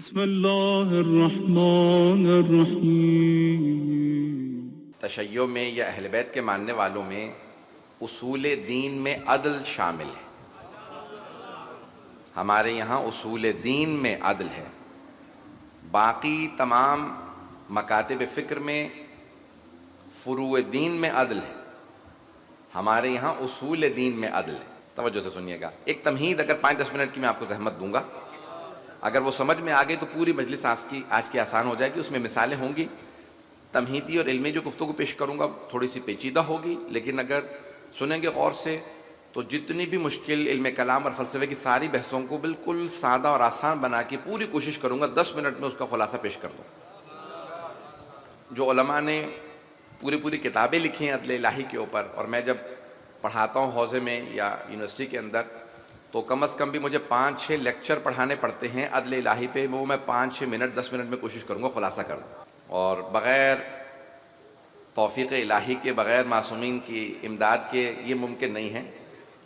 बिस्मिल्लाहिर्रहमानिर्रहीम। तशय्यो में या अहल बैत के मानने वालों में उसूल दीन में अदल शामिल है। हमारे यहाँ उसूल दीन में अदल है। बाकी तमाम मकातिब फ़िक्र में फ़ुरूए दीन में अदल है। हमारे यहाँ उसूल दीन में अदल है। तवज्जो से सुनिएगा। एक तमहीद अगर 5-10 मिनट की मैं आपको ज़हमत दूंगा, अगर वो समझ में आ गई तो पूरी मजलिस आज की आसान हो जाएगी। उसमें मिसालें होंगी। तमहीदी और इल्मी जो गुफ्तगू पेश करूँगा थोड़ी सी पेचीदा होगी, लेकिन अगर सुनेंगे गौर से तो जितनी भी मुश्किल इल्म कलाम और फ़लसफ़े की सारी बहसों को बिल्कुल सादा और आसान बना के पूरी कोशिश करूँगा 10 मिनट में उसका खुलासा पेश कर दूँ। जो उलमा ने पूरी किताबें लिखी हैं अदल इलाही के ऊपर, और मैं जब पढ़ाता हूँ हौज़े में या यूनिवर्सिटी के अंदर, तो कम अज़ कम भी मुझे 5-6 लेक्चर पढ़ाने पड़ते हैं अदल इलाही पे। वो मैं 5-6 मिनट 10 मिनट में कोशिश करूँगा खुलासा कर दूँ, और बग़ैर तौफ़ीक़ इलाही के, बग़ैर मासूमीन की इमदाद के ये मुमकिन नहीं है।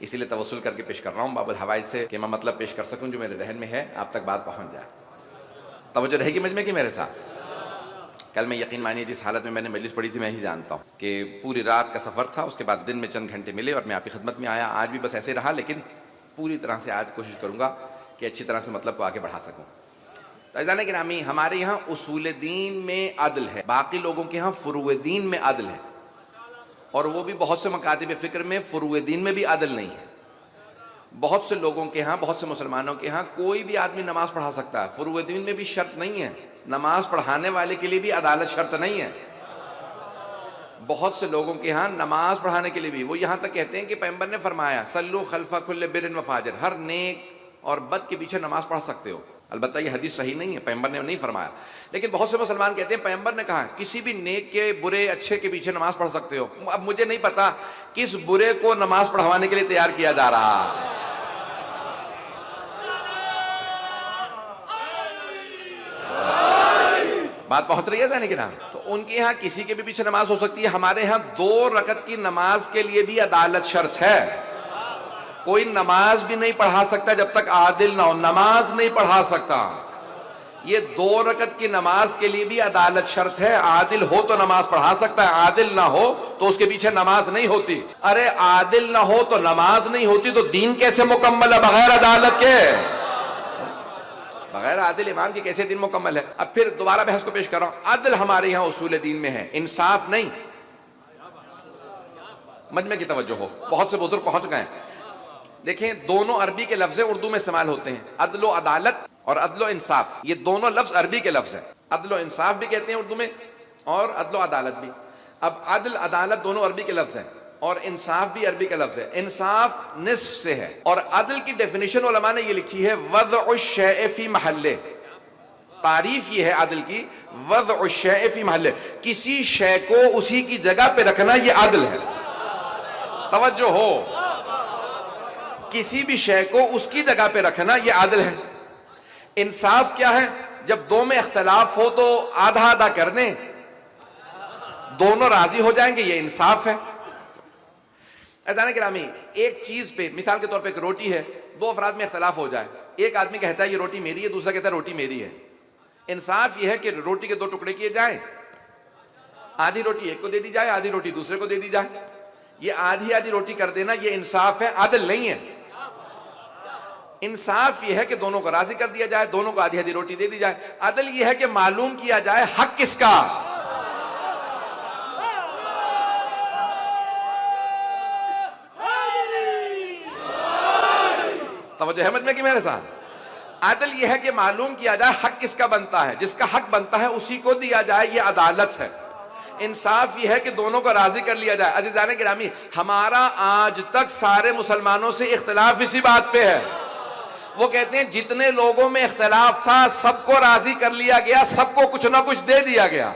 इसीलिए तवस्सुल करके पेश कर रहा हूँ बाबुल हवाइज से कि मैं मतलब पेश कर सकूँ जो मेरे जहन में है, आप तक बात पहुँच जाए। तवज्जो रहेगी मजमे की मेरे साथ। कल मैं यकीन मानिए जिस हालत में मैंने मजलिस पढ़ी थी मैं ही जानता हूँ कि पूरी रात का सफ़र था, उसके बाद दिन में चंद घंटे मिले और मैं आपकी खिदमत में आया। आज भी बस ऐसे रहा, लेकिन पूरी तरह से आज कोशिश करूँगा कि अच्छी तरह से मतलब को आगे बढ़ा सकूँ। तो अज़ीज़ान गिरामी, हमारे यहाँ उसूल दीन में अदल है, बाकी लोगों के यहाँ फ़ुरूए दीन में अदल है, और वो भी बहुत से मकातिब फ़िक्र में फ़ुरूए दीन में भी अदल नहीं है। बहुत से लोगों के यहाँ, बहुत से मुसलमानों के यहाँ कोई भी आदमी नमाज़ पढ़ा सकता है। फ़ुरूए दीन में भी शर्त नहीं है, नमाज़ पढ़ाने वाले के लिए भी अदालत शर्त नहीं है। बहुत से लोगों के यहाँ नमाज पढ़ाने के लिए भी, वो यहाँ तक कहते हैं कि पैगंबर ने फरमाया सल्लू खल्फा कुल्ले बिरिन व फाजिर, हर नेक और बद के पीछे नमाज पढ़ सकते हो। अलबत्ता ये हदीस सही नहीं है, पैगंबर ने नहीं फरमाया, लेकिन बहुत से मुसलमान कहते हैं पैगंबर ने कहा किसी भी नेक के, बुरे, अच्छे के पीछे नमाज पढ़ सकते हो। अब मुझे नहीं पता किस बुरे को नमाज पढ़वाने के लिए तैयार किया जा रहा है। बात पहुंच रही है जाने की ना? तो उनके यहाँ किसी के भी पीछे नमाज हो सकती है। हमारे यहाँ 2 रकत की नमाज के लिए भी अदालत शर्त है। कोई नमाज भी नहीं पढ़ा सकता जब तक आदिल ना हो, नमाज नहीं पढ़ा सकता। ये 2 रकत की नमाज के लिए भी अदालत शर्त है। आदिल हो तो नमाज पढ़ा सकता है, आदिल ना हो तो उसके पीछे नमाज नहीं होती। अरे आदिल ना हो तो नमाज नहीं होती तो दीन कैसे मुकम्मल है बगैर अदालत के? बगैर आदिल इमाम के कैसे दिन मुकम्मल है? अब फिर दोबारा बहस को पेश कर रहा हूं। अदल हमारे यहां उसूल दीन में है, इंसाफ नहीं। मजमे की तवज्जो हो, बहुत से बुजुर्ग पहुंच गए। देखें, दोनों अरबी के लफ्ज़ उर्दू में इस्तेमाल होते हैं, अदलो अदालत और अदलो इंसाफ। ये दोनों लफ्ज अरबी के लफ्ज हैं। अदलो इंसाफ भी कहते हैं उर्दू में, और अदलो अदालत भी। अब अदल अदालत दोनों अरबी के लफ्ज हैं, और इंसाफ भी अरबी का लफ्ज है। इंसाफ निस्फ से है, और अदल की डेफिनेशन उलमा ने ये लिखी है वज़अ शै फी महल्ले। तारीफ ये है अदल की, वज़अ शै फी महल्ले, किसी शै को उसी की जगह पे रखना, ये अदल है। तवज्जो हो, किसी भी शै को उसकी जगह पे रखना, ये अदल है। इंसाफ क्या है? जब 2 में इख्तलाफ हो तो आधा आधा कर दें, दोनों राजी हो जाएंगे, ये इंसाफ है। अज़ीज़ान गिरामी, एक चीज पे, मिसाल के तौर पे एक रोटी है, 2 अफराद में इख्तलाफ हो जाए, एक आदमी कहता है ये रोटी मेरी है, दूसरा कहता है रोटी मेरी है। इंसाफ ये है कि रोटी के 2 टुकड़े किए जाए, आधी रोटी एक को दे दी जाए, आधी रोटी दूसरे को दे दी जाए। ये आधी आधी रोटी कर देना, ये इंसाफ है, अदल नहीं है। इंसाफ ये है कि दोनों को राजी कर दिया जाए, दोनों को आधी आधी रोटी दे दी जाए। अदल ये है कि मालूम किया जाए हक किसका। तवज्जो है मजमे की मेरे साथ। अदल यह है कि मालूम किया जाए हक किसका बनता है, जिसका हक बनता है उसी को दिया जाए, यह अदालत है। इंसाफ यह है कि दोनों को राजी कर लिया जाए। अज़ीज़ान गिरामी, हमारा आज तक सारे मुसलमानों से इख्तिलाफ इसी बात पे है। वो कहते हैं जितने लोगों में इख्तिलाफ था सबको राजी कर लिया गया, सबको कुछ ना कुछ दे दिया गया।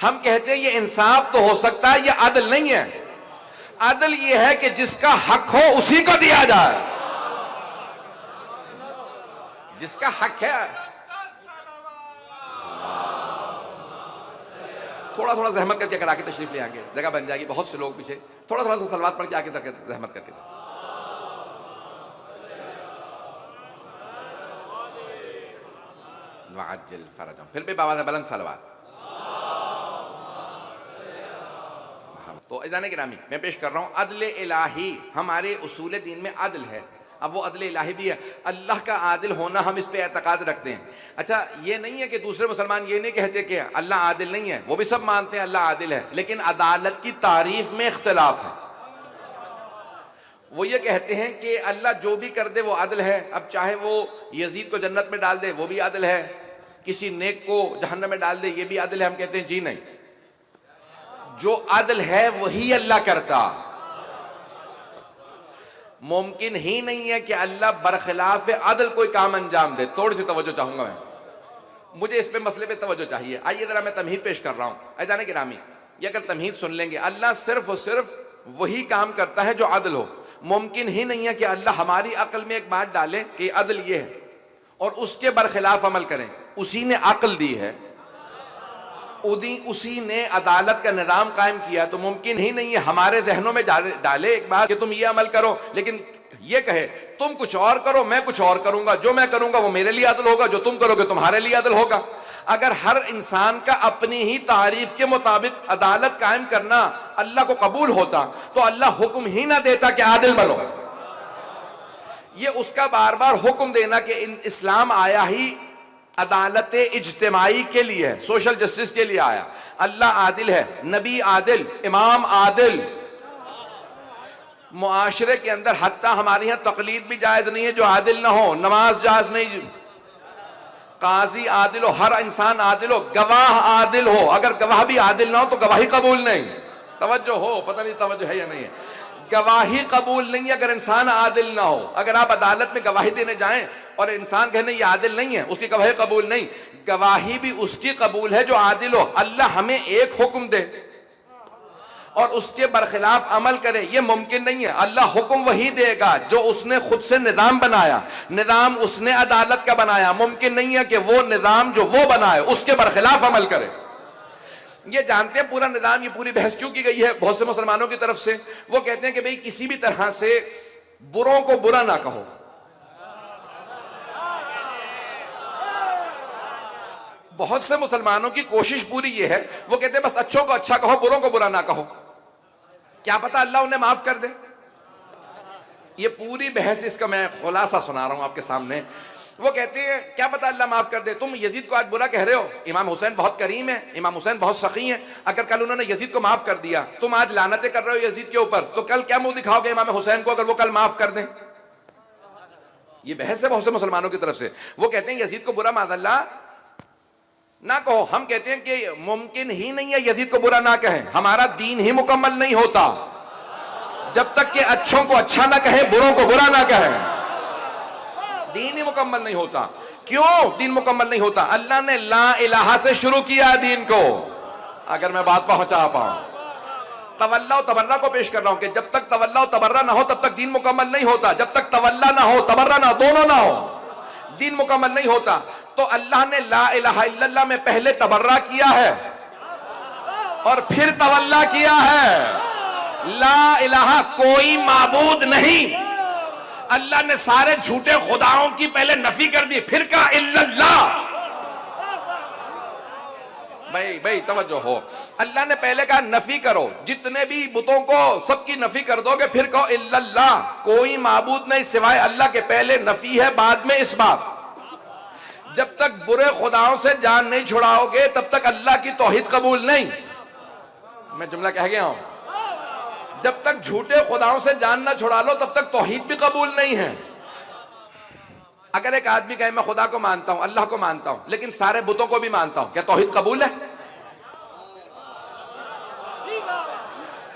हम कहते हैं ये इंसाफ तो हो सकता है, ये अदल नहीं है। अदल यह है कि जिसका हक हो उसी को दिया जाए, जिसका हक है। थोड़ा थोड़ा जहमत करके अगर आके तशरीफ ले आएंगे, जगह बन जाएगी। बहुत से लोग पीछे थोड़ा थोड़ा सा सलवात पढ़ के आके जहमत करके। वअज्जिल फरजहम। फिर भी बाबा से बुलंद सलवात। तो अज़ान गिरामी मैं पेश कर रहा हूँ अदल इलाही हमारे उसूल दीन में अदल है। अब वो अदल इलाही भी है, अल्लाह का आदिल होना हम इस पे एतकाद रखते हैं। अच्छा ये नहीं है कि दूसरे मुसलमान ये नहीं कहते कि अल्लाह आदिल नहीं है, वो भी सब मानते हैं अल्लाह आदिल है, लेकिन अदालत की तारीफ में इख्तलाफ है। वो ये कहते हैं कि अल्लाह जो भी कर दे वो अदल है। अब चाहे वो यजीद को जन्नत में डाल दे वो भी अदल है, किसी नेक को जहन्नम में डाल दे ये भी अदल है। हम कहते हैं जी नहीं, जो अदल है वही अल्लाह करता। मुमकिन ही नहीं है कि अल्लाह बरखिलाफ अदल कोई काम अंजाम दे। थोड़ी सी तवज्जो चाहूंगा मैं, मुझे इस पे मसले पे तवज्जो चाहिए। आइए जरा मैं तमहीद पेश कर रहा हूं। अज़ान गिरामी ये अगर तमहीद सुन लेंगे, अल्लाह सिर्फ और सिर्फ वही काम करता है जो अदल हो। मुमकिन ही नहीं है कि अल्लाह हमारी अक्ल में एक बात डाले कि अदल ये है और उसके बरखिलाफ अमल करें। उसी ने अक्ल दी है, उसी ने अदालत का निज़ाम कायम किया, तो मुमकिन ही नहीं है हमारे जहनों में डाले एक बात कि तुम ये अमल करो, लेकिन ये कहे तुम कुछ और करो मैं कुछ और करूंगा, जो मैं करूंगा वो मेरे लिए अदल होगा, जो तुम करोगे तुम्हारे लिए अदल होगा। अगर हर इंसान का अपनी ही तारीफ के मुताबिक अदालत कायम करना अल्लाह को कबूल होता तो अल्लाह हुक्म ही ना देता कि आदिल बनो। ये उसका बार बार हुक्म देना कि इस्लाम आया ही अदालत इज्तिमाई के लिए है, सोशल जस्टिस के लिए आया। अल्लाह आदिल है, नबी आदिल, इमाम आदिल। मुआशरे के अंदर हत्ता हमारे यहाँ तकलीद भी जायज नहीं है जो आदिल ना हो, नमाज जायज नहीं, काजी आदिल हो, हर इंसान आदिल हो, गवाह आदिल हो। अगर गवाह भी आदिल ना हो तो गवाही कबूल नहीं। तवज्जो हो, पता नहीं तवज्जो है या नहीं है। गवाही कबूल नहीं है अगर इंसान आदिल ना हो। अगर आप अदालत में गवाही देने जाएं और इंसान कहने ये आदिल नहीं है, उसकी गवाही कबूल नहीं। गवाही भी उसकी कबूल है जो आदिल हो। अल्लाह हमें एक हुक्म दे और उसके बरखिलाफ अमल करे, ये मुमकिन नहीं है। अल्लाह हुक्म वही देगा जो उसने खुद से निजाम बनाया, निजाम उसने अदालत का बनाया। मुमकिन नहीं है कि वो निजाम जो वो बनाए उसके बरखिलाफ अमल करे। ये जानते हैं पूरा निजाम, ये पूरी बहस क्यों की गई है बहुत से मुसलमानों की तरफ से। वो कहते हैं कि भाई किसी भी तरह से बुरों को बुरा ना कहो। बहुत से मुसलमानों की कोशिश पूरी ये है, वो कहते हैं बस अच्छों को अच्छा कहो, बुरों को बुरा ना कहो, क्या पता अल्लाह उन्हें माफ कर दे। ये पूरी बहस, इसका मैं खुलासा सुना रहा हूं आपके सामने। वो कहते हैं क्या पता अल्लाह माफ कर दे। तुम यजीद को आज बुरा कह रहे हो, इमाम हुसैन बहुत करीम है, इमाम हुसैन बहुत सखी है। अगर कल उन्होंने यजीद को माफ कर दिया, तुम आज लानतें कर रहे हो यजीद के ऊपर, तो कल क्या मुंह दिखाओगे इमाम हुसैन को अगर वो कल माफ कर दें। ये बहस है बहुत से मुसलमानों की तरफ से। वो कहते हैं यजीद को बुरा माज़अल्लाह ना कहो। हम कहते हैं कि मुमकिन ही नहीं है यजीद को बुरा ना कहें। हमारा दीन ही मुकम्मल नहीं होता जब तक कि अच्छों को अच्छा ना कहे, बुरों को बुरा ना कहे। दीन ही मुकम्मल नहीं होता। क्यों दीन मुकम्मल नहीं होता? अल्लाह ने ला इलाहा से शुरू किया दीन को। अगर मैं बात पहुंचा पाऊं, तवल्ला और तबर्रा को पेश कर रहा हूं कि जब तक तवल्ला और तबर्रा ना हो तब तक दीन मुकम्मल नहीं होता। जब तक तवल्ला ना हो, तबर्रा ना हो, दोनों ना हो, दीन मुकम्मल नहीं होता। तो अल्लाह ने ला इलाहा इल्लल्लाह में पहले तबर्रा किया है और फिर तवल्ला किया है। ला इलाहा कोई माबूद नहीं, अल्लाह ने सारे झूठे खुदाओं की पहले नफी कर दी, फिर कहा इल्लल्लाह। भाई तवज्जो हो, अल्लाह ने पहले कहा नफी करो, जितने भी बुतों को सबकी नफी कर दोगे, फिर कहो इल्लल्लाह, कोई माबूद नहीं सिवाय अल्लाह के। पहले नफी है, बाद में इस बात। जब तक बुरे खुदाओं से जान नहीं छुड़ाओगे तब तक अल्लाह की तौहीद कबूल नहीं। मैं जुमला कह गया हूं, जब तक झूठे खुदाओं से जान ना छुड़ा लो तब तक तौहीद भी कबूल नहीं है। अगर एक आदमी कहे मैं खुदा को मानता हूं, अल्लाह को मानता हूं, लेकिन सारे बुतों को भी मानता हूं, क्या तौहीद कबूल है?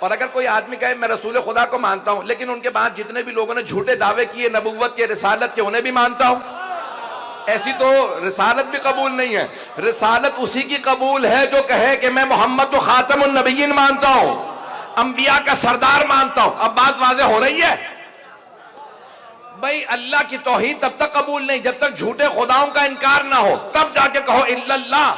और अगर कोई आदमी कहे मैं रसूल खुदा को मानता हूं, लेकिन उनके बाद जितने भी लोगों ने झूठे दावे किए नबुव्वत के, रिसालत के, उन्हें भी मानता हूं, ऐसी तो रिसालत भी कबूल नहीं है। रिसालत उसी की कबूल है जो कहे कि मैं मोहम्मद तो खातमुन नबिय्यीन मानता हूं, अंबिया का सरदार मानता हूं। अब बात वाज़ेह हो रही है। भाई अल्लाह की तौहीद तब तक कबूल नहीं जब तक झूठे खुदाओं का इनकार ना हो, तब जाके कहो इल्लल्लाह।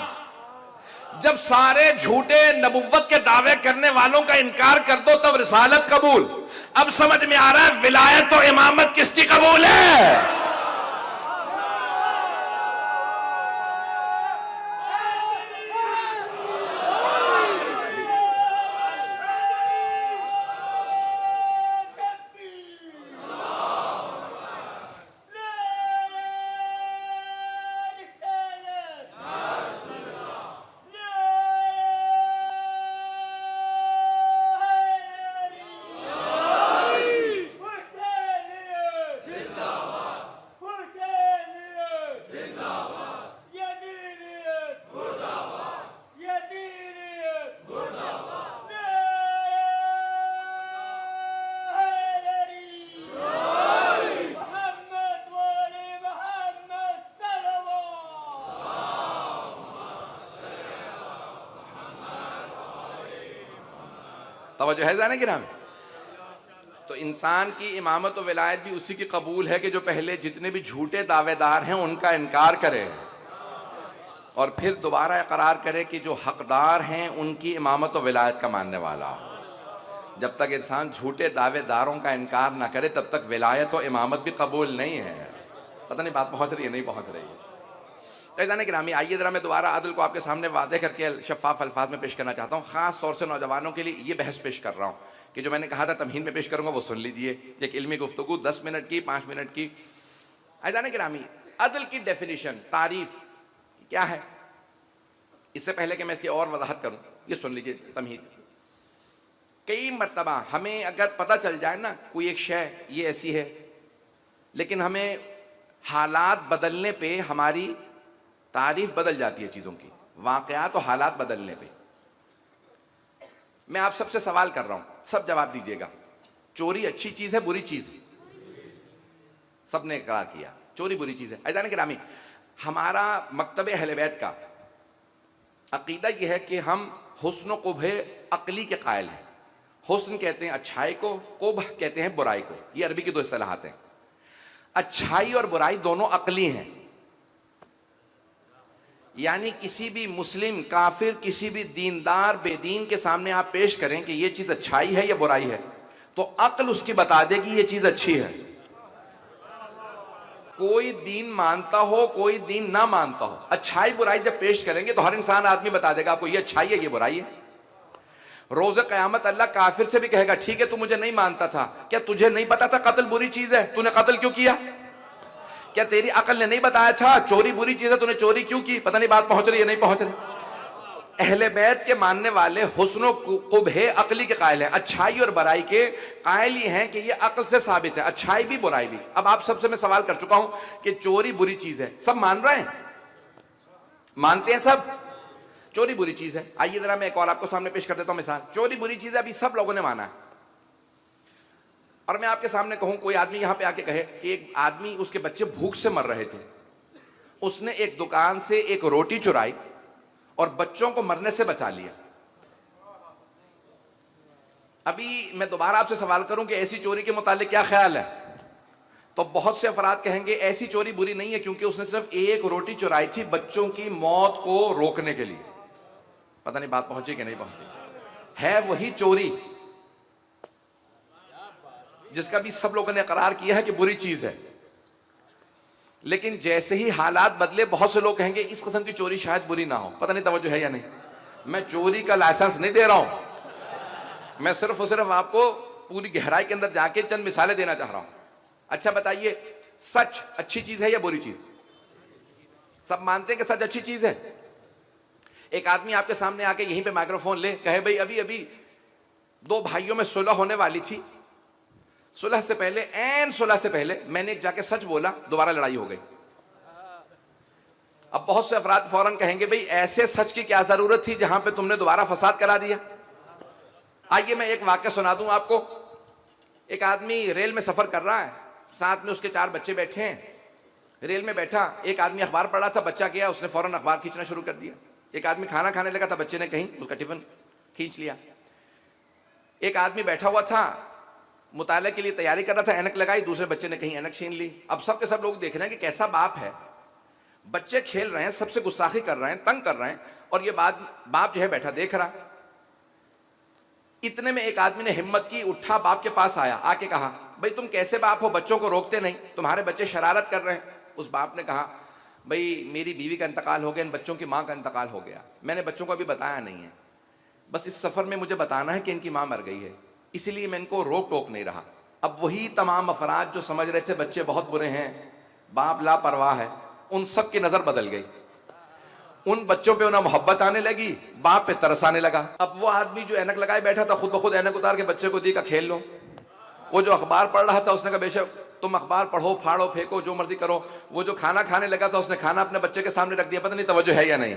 जब सारे झूठे नबुव्वत के दावे करने वालों का इनकार कर दो तब रिसालत कबूल। अब समझ में आ रहा है विलायत और इमामत किसकी कबूल है? तवज्जो है जाने गिराम। तो इंसान की इमामत और विलायत भी उसी की कबूल है कि जो पहले जितने भी झूठे दावेदार हैं उनका इनकार करे और फिर दोबारा इकरार करे कि जो हकदार हैं उनकी इमामत और विलायत का मानने वाला हो। जब तक इंसान झूठे दावेदारों का इनकार ना करे तब तक विलायत और इमामत भी कबूल नहीं है। पता नहीं बात पहुंच रही है नहीं पहुंच रही है। तो जाने गिरामी, आइए जरा मैं दोबारा अदल को आपके सामने वादे करके शफाफ अल्फाज में पेश करना चाहता हूँ। खास तौर से नौजवानों के लिए ये बहस पेश कर रहा हूँ कि जो मैंने कहा था तमहीन में पेश करूंगा वो सुन लीजिए। एक इल्मी गुफ्तगू 10 मिनट की, 5 मिनट की। जाने गिरामी, अदल की डेफिनेशन, तारीफ क्या है? इससे पहले कि मैं इसकी और वजाहत करूं, ये सुन लीजिए तमहीद। कई मर्तबा हमें अगर पता चल जाए ना कोई एक शय ये ऐसी है, लेकिन हमें हालात बदलने पे हमारी तारीफ बदल जाती है चीजों की, वाकयात और हालात बदलने पे। मैं आप सबसे सवाल कर रहा हूं, सब जवाब दीजिएगा। चोरी अच्छी चीज है बुरी चीज है? सबने इकरार किया चोरी बुरी चीज है। अज़ान गिरामी, हमारा मकतब अहले बैत का अकीदा यह है कि हम हुस्न कुब्ह अकली के कायल हैं। हुस्न कहते हैं अच्छाई को, कुब्ह कहते हैं बुराई को। ये अरबी की दो इस्तिलाहात हैं। अच्छाई और बुराई दोनों अकली हैं, यानी किसी भी मुस्लिम काफिर, किसी भी दीनदार बेदीन के सामने आप पेश करें कि ये चीज अच्छाई है या बुराई है, तो अक्ल उसकी बता देगी ये चीज अच्छी है। कोई दीन मानता हो कोई दीन ना मानता हो, अच्छाई बुराई जब पेश करेंगे तो हर इंसान आदमी बता देगा आपको ये अच्छाई है ये बुराई है। रोज़े क़यामत अल्लाह काफिर से भी कहेगा ठीक है तू मुझे नहीं मानता था, क्या तुझे नहीं पता था कत्ल बुरी चीज है, तूने कत्ल क्यों किया? क्या तेरी अकल ने नहीं बताया था चोरी बुरी चीज है, तूने चोरी क्यों की? पता नहीं बात पहुंच रही है नहीं पहुंच रही। अहले बैत के मानने वाले हुस्न कुब्ह अकली के कायल हैं, अच्छाई और बुराई के कायल ही हैं कि ये अकल से साबित है, अच्छाई भी बुराई भी। अब आप सबसे मैं सवाल कर चुका हूं कि चोरी बुरी चीज है, सब मान रहे हैं? मानते हैं सब चोरी बुरी चीज है? आइए जरा मैं एक और आपको सामने पेश कर देता हूं मिसाल। चोरी बुरी चीज है, अभी सब लोगों ने माना है, और मैं आपके सामने कहूं कोई आदमी यहां पे आके कहे कि एक आदमी, उसके बच्चे भूख से मर रहे थे, उसने एक दुकान से एक रोटी चुराई और बच्चों को मरने से बचा लिया। अभी मैं दोबारा आपसे सवाल करूं कि ऐसी चोरी के मुतालिक क्या ख्याल है, तो बहुत से अफराद कहेंगे ऐसी चोरी बुरी नहीं है क्योंकि उसने सिर्फ एक रोटी चुराई थी बच्चों की मौत को रोकने के लिए। पता नहीं बात पहुंची कि नहीं पहुंची। है वही चोरी जिसका भी सब लोगों ने करार किया है कि बुरी चीज है, लेकिन जैसे ही हालात बदले बहुत से लोग कहेंगे इस किस्म की चोरी शायद बुरी ना हो। पता नहीं तवज्जो है या नहीं। मैं चोरी का लाइसेंस नहीं दे रहा हूं, मैं सिर्फ और सिर्फ आपको पूरी गहराई के अंदर जाके चंद मिसालें देना चाह रहा हूं। अच्छा बताइए, सच अच्छी चीज है या बुरी चीज? सब मानते हैं कि सच अच्छी चीज है। एक आदमी आपके सामने आके यहीं पे माइक्रोफोन ले कहे भाई अभी अभी दो भाइयों में सुलह होने वाली थी, सुलह से पहले, एन सुलह से पहले मैंने एक जाके सच बोला, दोबारा लड़ाई हो गई। अब बहुत से अफराद फौरन कहेंगे भाई ऐसे सच की क्या जरूरत थी जहां पे तुमने दोबारा फसाद करा दिया। आइए मैं एक वाकया सुना दूं आपको। एक आदमी रेल में सफर कर रहा है, साथ में उसके 4 बच्चे बैठे हैं। रेल में बैठा एक आदमी अखबार पढ़ रहा था, बच्चा गया उसने फौरन अखबार खींचना शुरू कर दिया। एक आदमी खाना खाने लगा था, बच्चे ने कहीं उसका टिफिन खींच लिया। एक आदमी बैठा हुआ था, मुताले के लिए तैयारी कर रहा था, ऐनक लगाई, दूसरे बच्चे ने कहीं ऐनक छीन ली। अब सब के सब लोग देख रहे हैं कि कैसा बाप है, बच्चे खेल रहे हैं, सबसे गुस्साखी कर रहे हैं, तंग कर रहे हैं, और ये बाप जो है बैठा देख रहा। इतने में एक आदमी ने हिम्मत की, उठा, बाप के पास आया, आके कहा भाई तुम कैसे बाप हो, बच्चों को रोकते नहीं, तुम्हारे बच्चे शरारत कर रहे हैं। उस बाप ने कहा भाई मेरी बीवी का इंतकाल हो गया, इन बच्चों की माँ का इंतकाल हो गया, मैंने बच्चों को अभी बताया नहीं है, बस इस सफर में मुझे बताना है कि इनकी माँ मर गई है, इसलिए मैं इनको रोक टोक नहीं रहा। अब वही तमाम अफराद जो समझ रहे थे बच्चे बहुत बुरे हैं, बाप लापरवाह है, उन सब की नजर बदल गई। उन बच्चों पे उन्हें मोहब्बत आने लगी, बाप पे तरस आने लगा। अब वो आदमी जो ऐनक लगाए बैठा था खुद ब खुद ऐनक उतार के बच्चे को दी का खेल लो। वो जो अखबार पढ़ रहा था उसने कहा बेशक तुम अखबार पढ़ो, फाड़ो, फेंको, जो मर्जी करो। वो जो खाना खाने लगा था उसने खाना अपने बच्चे के सामने रख दिया। पता नहीं तवज्जो है या नहीं।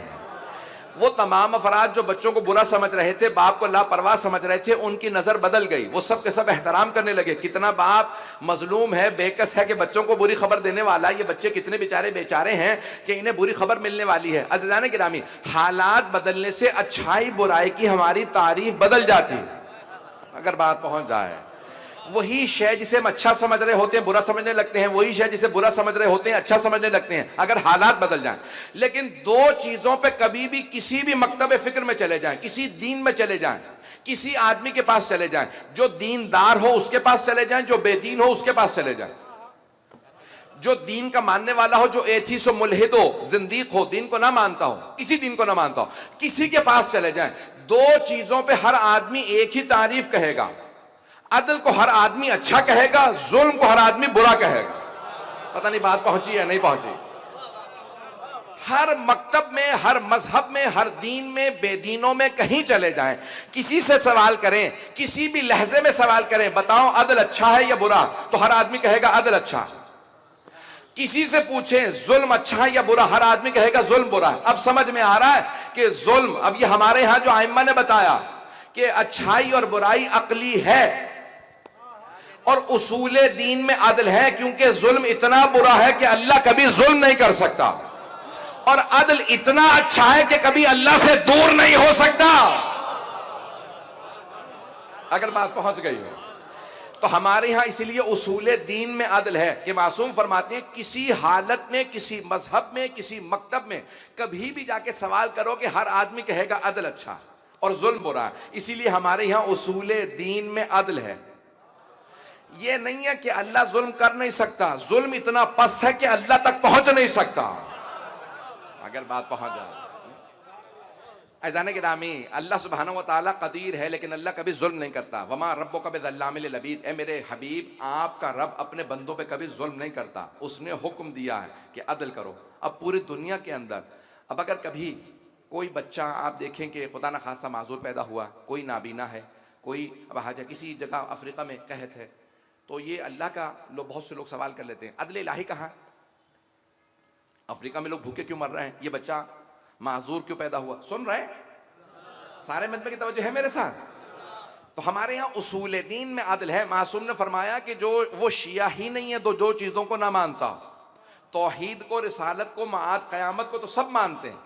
वो तमाम अफराद जो बच्चों को बुरा समझ रहे थे, बाप को लापरवाह समझ रहे थे, उनकी नजर बदल गई। वो सब के सब एहतराम करने लगे। कितना बाप मजलूम है, बेकस है कि बच्चों को बुरी खबर देने वाला। ये बच्चे कितने बेचारे बेचारे हैं कि इन्हें बुरी खबर मिलने वाली है। अज़ीज़ान गिरामी, हालात बदलने से अच्छाई बुराई की हमारी तारीफ बदल जाती है। अगर बात पहुंच जाए, वही शय जिसे हम अच्छा समझ रहे होते हैं बुरा समझने लगते हैं, वही शय जिसे बुरा समझ रहे होते हैं अच्छा समझने लगते हैं, अगर हालात बदल जाएं। लेकिन दो चीजों पे कभी भी किसी भी मकतब फिक्र में चले जाएं, किसी दीन में चले जाएं, किसी आदमी के पास चले जाएं, जो दीनदार हो उसके पास चले जाएं, जो बेदीन हो उसके पास चले जाएं, जो दीन का मानने वाला हो, जो एथीस हो, मुल्हिद हो, जिंदीक हो, दीन को ना मानता हो, किसी दीन को ना मानता हो, किसी के पास चले जाएं, दो चीजों पे हर आदमी एक ही तारीफ कहेगा। अदल को हर आदमी अच्छा कहेगा, जुल्म को हर आदमी बुरा कहेगा। पता नहीं बात पहुंची या नहीं पहुंची। हर मकतब में, हर मजहब में, हर दीन में, बेदीनों में कहीं चले जाएं, किसी से सवाल करें, किसी भी लहजे में सवाल करें, बताओ अदल अच्छा है या बुरा, तो हर आदमी कहेगा अदल अच्छा। किसी से पूछें जुल्म अच्छा है या बुरा, हर आदमी कहेगा जुल्म बुरा है। अब समझ में आ रहा है कि जुल्म, अब ये हमारे यहां जो आइम्मा ने बताया कि अच्छाई और बुराई अकली है और उसूले दीन में अदल है, क्योंकि जुल्म इतना बुरा है कि अल्लाह कभी जुल्म नहीं कर सकता, और अदल इतना अच्छा है कि कभी अल्लाह से दूर नहीं हो सकता। अगर बात पहुंच गई हो तो हमारे यहां इसलिए उसूले दीन में अदल है कि मासूम फरमाते हैं किसी हालत में, किसी मजहब में, किसी मकतब में कभी भी जाके सवाल करो कि हर आदमी कहेगा अदल अच्छा और जुल्म बुरा है। इसीलिए हमारे यहां उसूले दीन में अदल है। यह नहीं है कि अल्लाह जुल्म कर नहीं सकता, जुल्म इतना पस्त है कि अल्लाह तक पहुंच नहीं सकता। अगर बात पहुंच जाए, अज़ान गिरामी, अल्लाह सुब्हानहू व तआला कदीर है, लेकिन अल्लाह कभी जुल्म नहीं करता। वमा रब्बुका बिज़ल्लामिल लिल-अबीद, ए मेरे हबीब, आपका रब अपने बंदों पे कभी जुल्म नहीं करता। उसने हुक्म दिया है कि अदल करो। अब पूरी दुनिया के अंदर, अब अगर कभी कोई बच्चा आप देखें कि खुदा न खासा माजूर पैदा हुआ, कोई नाबीना है, कोई अब हाजा किसी जगह अफ्रीका में कहत है, तो ये अल्लाह का बहुत से लोग सवाल कर लेते हैं, अदल इलाही कहाँ? अफ्रीका में लोग भूखे क्यों मर रहे हैं? ये बच्चा माजूर क्यों पैदा हुआ? सुन रहे हैं? सारे मजमे की तवज्जो है मेरे साथ? तो हमारे यहाँ उसूल दीन में अदल है। मासूम ने फरमाया कि जो वो शिया ही नहीं है दो चीजों को ना मानता, तौहीद को, रिसालत को, माआद क़यामत को तो सब मानते हैं।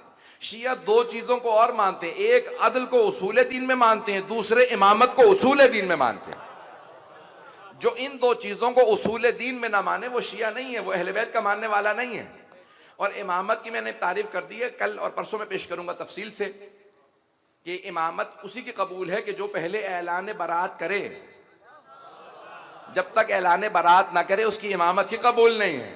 शिया दो चीजों को और मानते हैं, एक अदल को उसूल दीन में मानते हैं, दूसरे इमामत को उसूल दीन में मानते हैं। जो इन दो चीजों को उसूल दीन में ना माने वो शिया नहीं है, वो अहले बैत का मानने वाला नहीं है। और इमामत की मैंने तारीफ कर दी है, कल और परसों में पेश करूंगा तफसील से कि इमामत उसी की कबूल है कि जो पहले ऐलान बरात करे। जब तक ऐलान बरात ना करे उसकी इमामत ही कबूल नहीं है।